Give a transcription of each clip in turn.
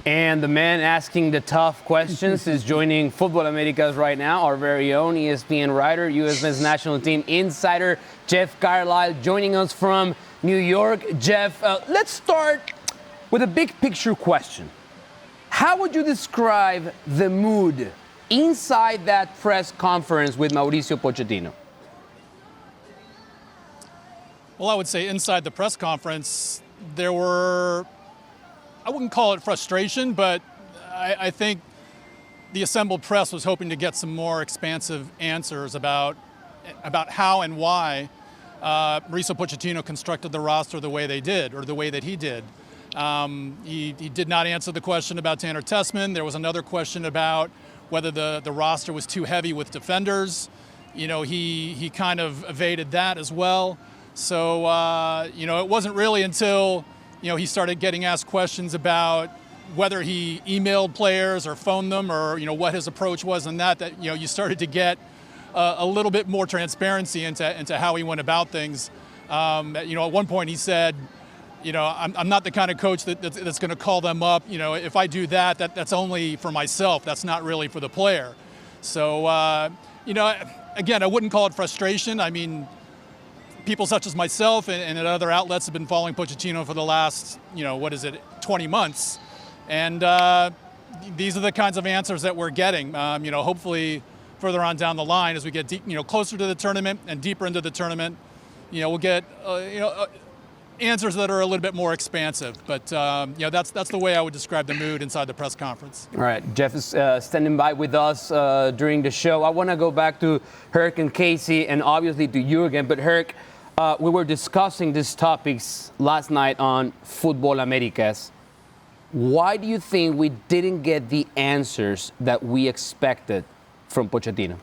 And the man asking the tough questions is joining Futbol Americas right now, our very own ESPN writer, USMNT national team insider, Jeff Carlisle, joining us from New York. Jeff, let's start with a big picture question. How would you describe the mood inside that press conference with Mauricio Pochettino? Well, I would say inside the press conference, there were, I wouldn't call it frustration, but I think the assembled press was hoping to get some more expansive answers about how and why Mauricio Pochettino constructed the roster the way they did, or the way that he did. He did not answer the question about Tanner Tessman. There was another question about whether the roster was too heavy with defenders. You know, he kind of evaded that as well. So, you know, it wasn't really until, you know, he started getting asked questions about whether he emailed players or phoned them, or, you know, what his approach was and that, you know, you started to get a little bit more transparency into how he went about things. You know, at one point he said, you know, I'm not the kind of coach that's going to call them up. You know, if I do that's only for myself. That's not really for the player. So, you know, again, I wouldn't call it frustration. I mean, people such as myself and at other outlets have been following Pochettino for the last, you know, 20 months. And these are the kinds of answers that we're getting. You know, hopefully further on down the line as we get deep, you know, closer to the tournament and deeper into the tournament, you know, we'll get, you know, answers that are a little bit more expansive. But, you know, that's the way I would describe the mood inside the press conference. All right, Jeff is standing by with us during the show. I want to go back to Herc and Casey and obviously to you again. But Herc, we were discussing these topics last night on Futbol Americas. Why do you think we didn't get the answers that we expected from Pochettino?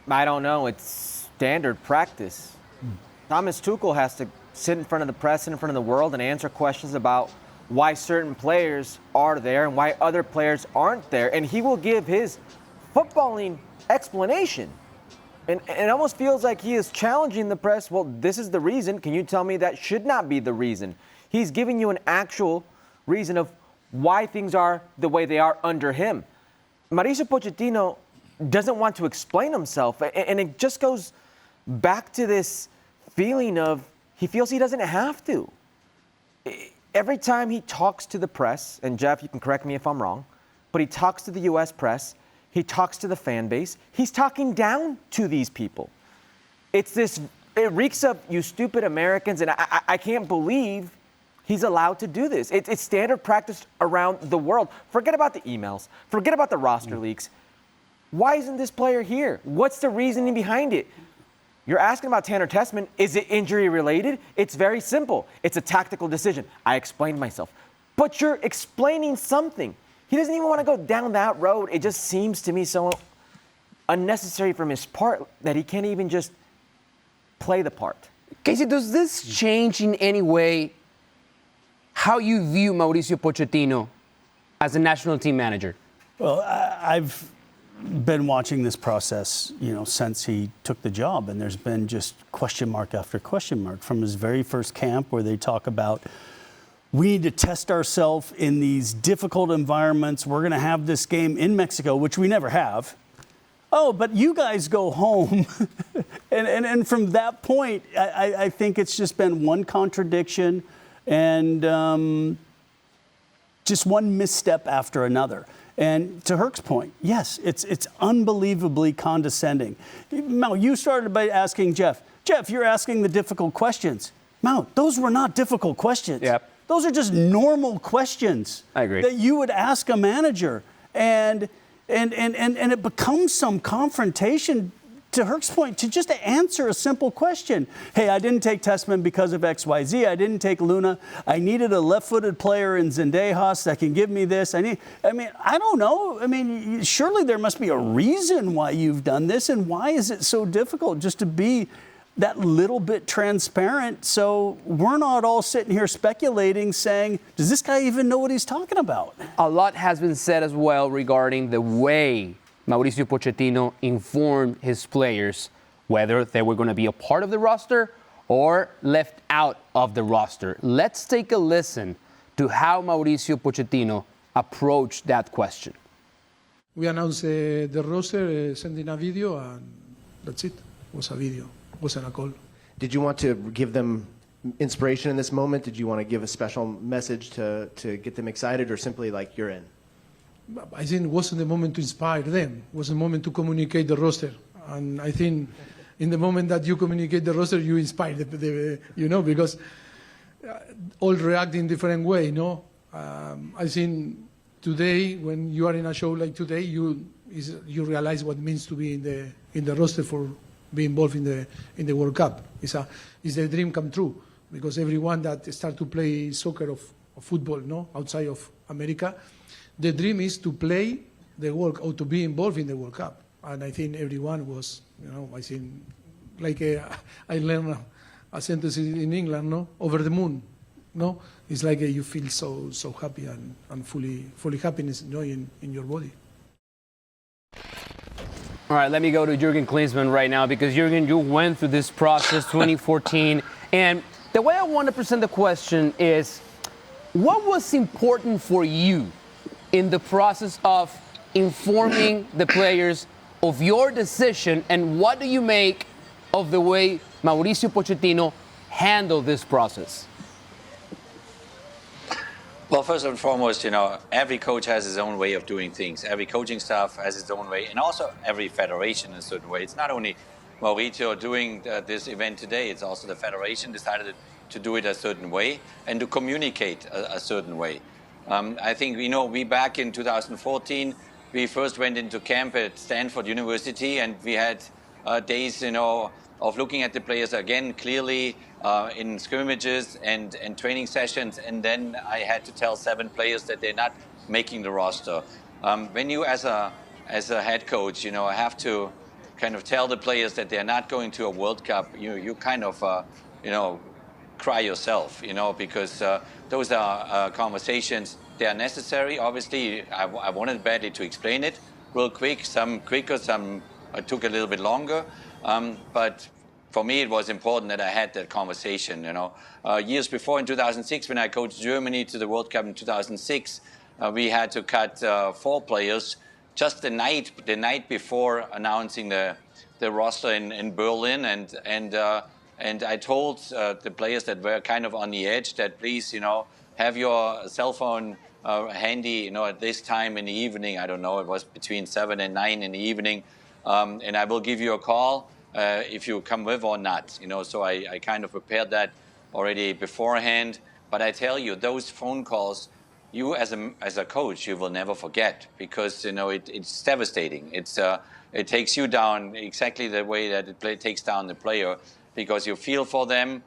I don't know. It's standard practice. Thomas Tuchel has to sit in front of the press, in front of the world, and answer questions about why certain players are there and why other players aren't there. And he will give his footballing explanation. And it almost feels like he is challenging the press. Well, this is the reason. Can you tell me that should not be the reason? He's giving you an actual reason of why things are the way they are under him. Mauricio Pochettino doesn't want to explain himself. And it just goes back to this feeling of he feels he doesn't have to. Every time he talks to the press, and Jeff, you can correct me if I'm wrong, but he talks to the U.S. press, he talks to the fan base, he's talking down to these people. It reeks of you stupid Americans, and I can't believe he's allowed to do this. It's standard practice around the world. Forget about the emails. Forget about the roster leaks. Why isn't this player here? What's the reasoning behind it? You're asking about Tanner Tessman. Is it injury related? It's very simple. It's a tactical decision. I explained myself. But you're explaining something. He doesn't even want to go down that road. It just seems to me so unnecessary from his part that he can't even just play the part. Casey, does this change in any way how you view Mauricio Pochettino as a national team manager? Well, I've been watching this process, you know, since he took the job, and there's been just question mark after question mark from his very first camp where they talk about we need to test ourselves in these difficult environments. We're going to have this game in Mexico, which we never have. Oh, but you guys go home. and from that point, I think it's just been one contradiction and just one misstep after another. And to Herc's point, yes, it's unbelievably condescending. Mau, you started by asking Jeff, you're asking the difficult questions. Mau, those were not difficult questions. Yep. Those are just normal questions. I agree. That you would ask a manager. And it becomes some confrontation, to Herc's point, to just answer a simple question. Hey, I didn't take Tessman because of XYZ. I didn't take Luna. I needed a left-footed player in Zendejas that can give me this. I don't know. I mean, surely there must be a reason why you've done this, and why is it so difficult just to be that little bit transparent so we're not all sitting here speculating saying, does this guy even know what he's talking about? A lot has been said as well regarding the way Mauricio Pochettino informed his players whether they were going to be a part of the roster or left out of the roster. Let's take a listen to how Mauricio Pochettino approached that question. We announced the roster, sending a video, and that's it. It was a video. It wasn't a call. Did you want to give them inspiration in this moment? Did you want to give a special message to get them excited, or simply like you're in? I think it wasn't the moment to inspire them. It was the moment to communicate the roster. And I think in the moment that you communicate the roster, you inspire because all react in different way, I think today, when you are in a show like today, you realize what it means to be in the roster for being involved in the World Cup. It's a dream come true, because everyone that start to play soccer or football, outside of America, the dream is to play the World or to be involved in the World Cup. And I think everyone was, I think, like I learned a sentence in England, over the moon. It's like you feel so happy and fully happiness, in your body. All right, let me go to Jürgen Klinsmann right now, because Jürgen, you went through this process 2014, and the way I want to present the question is, what was important for you in the process of informing the players of your decision, and what do you make of the way Mauricio Pochettino handled this process? Well, first and foremost, every coach has his own way of doing things. Every coaching staff has its own way, and also every federation in a certain way. It's not only Mauricio doing this event today, it's also the federation decided to do it a certain way and to communicate a certain way. I think, we back in 2014, we first went into camp at Stanford University, and we had days, of looking at the players again clearly in scrimmages and training sessions, and then I had to tell 7 players that they're not making the roster. When you, as a head coach, have to kind of tell the players that they're not going to a World Cup, you kind of, cry yourself, because those are conversations. They are necessary. Obviously, I wanted badly to explain it real quick, some quicker, some took a little bit longer. But for me, it was important that I had that conversation. Years before, in 2006, when I coached Germany to the World Cup in 2006, we had to cut 4 players just the night before announcing the roster in Berlin, and I told the players that were kind of on the edge that please, have your cell phone handy, at this time in the evening. I don't know, it was between 7 and 9 in the evening, and I will give you a call if you come with or not. So I kind of prepared that already beforehand. But I tell you, those phone calls, you as a coach, you will never forget, because it's devastating. It takes you down exactly the way that it takes down the player, because you feel for them.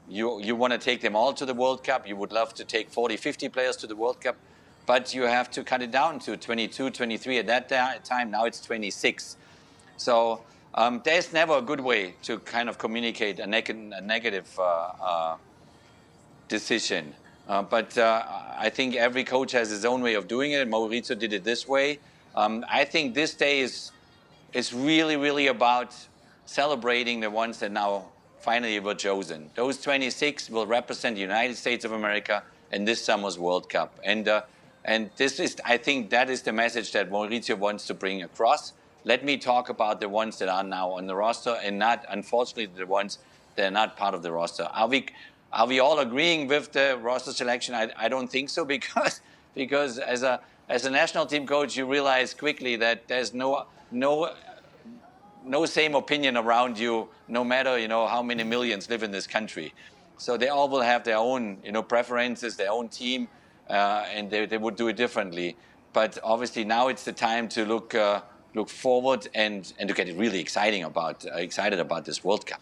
You want to take them all to the World Cup. You would love to take 40, 50 players to the World Cup, but you have to cut it down to 22, 23 at that time. Now it's 26. So there's never a good way to kind of communicate a negative decision. But I think every coach has his own way of doing it. Mauricio did it this way. I think this day is really, really about celebrating the ones that now finally were chosen. Those 26 will represent the United States of America in this summer's World Cup. And this is, I think that is the message that Mauricio wants to bring across. Let me talk about the ones that are now on the roster, and not, unfortunately, the ones that are not part of the roster. Are we all agreeing with the roster selection? I don't think so, because as a national team coach, you realize quickly that there's no same opinion around you, no matter how many millions live in this country. So they all will have their own preferences, their own team, and they would do it differently. But obviously now it's the time to look forward and to get really excited about this World Cup.